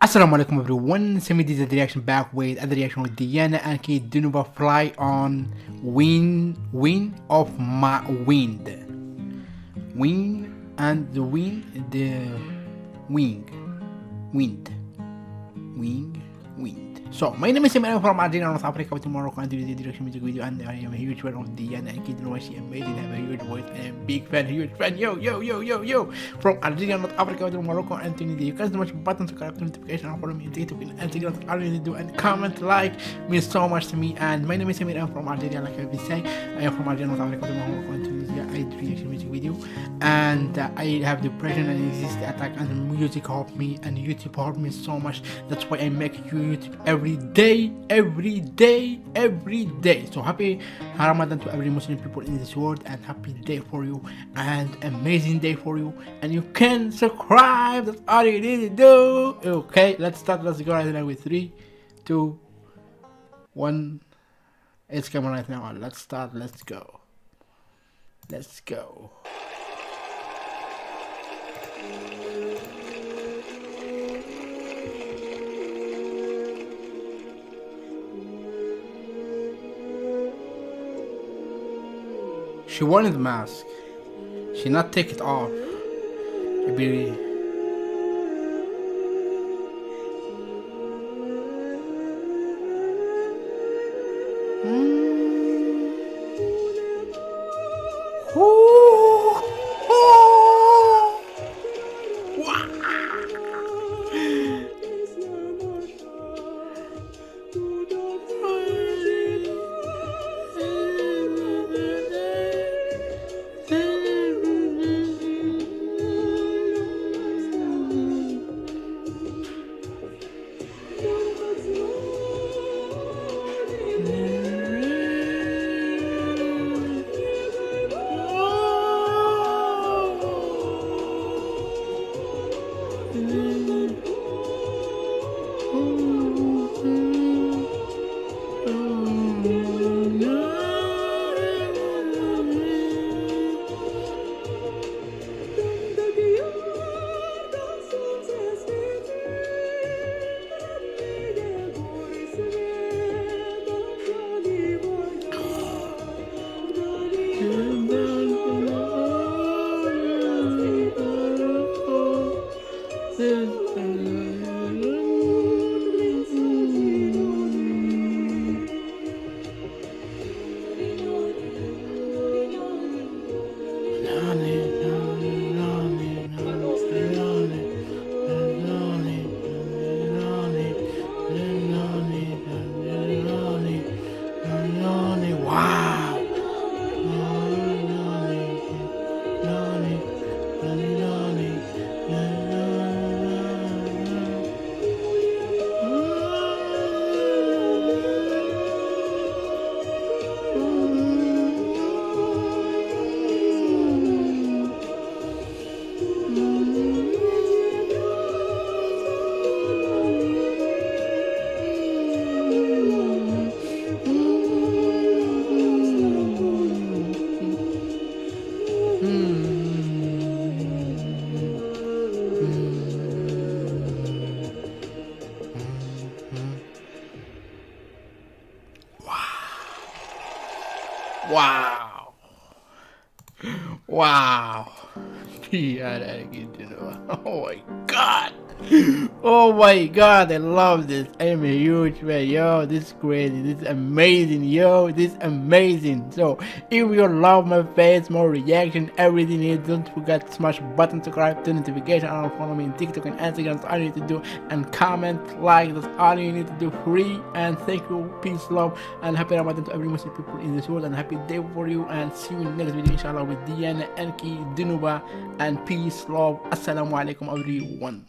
Assalamu alaikum everyone, Samir did the reaction back with other reaction with Diana Ankudinova Fly on Wind of My Wind. Wind and the wind, the wind. So, my name is Samir, I'm from Algeria, North Africa, with Morocco, and this is the direction music video, and I am a huge fan of Diana Ankudinova. She amazing, I have a huge voice, and I'm a big fan, huge fan, yo, from Algeria, North Africa, with Morocco, and Tunisia. You guys smash button to subscribe to notification, and follow me on TikTok and Instagram, all you need to do, and comment, like, means so much to me. And my name is Samir, I'm from Algeria, like I've been saying, I am from Algeria, North Africa, with Morocco, and Tunisia. I do reaction music video, and I have depression and anxiety attack, and music helped me, and YouTube helped me so much. That's why I make YouTube every day. So happy Ramadan to every Muslim people in this world, and happy day for you, and amazing day for you, and you can subscribe. That's all you need to do. Okay, let's start. Let's go right now with 3, 2, 1. It's coming right now. Let's start. Let's go. She wanted the mask. She not take it off. It be Wow. Diana Ankudinova. Oh my god, I love this. I am a huge fan. Yo, this is crazy. This is amazing. Yo, this is amazing. So if you love my face, more reaction, everything is, don't forget to smash button, subscribe, turn notification on, follow me on TikTok and Instagram. That's all you need to do, and comment, like. That's all you need to do, free. And thank you, peace, love, and happy Ramadan to every Muslim people in this world, and happy day for you, and see you in the next video inshallah with Diana Ankudinova, and peace, love. Assalamu alaikum everyone.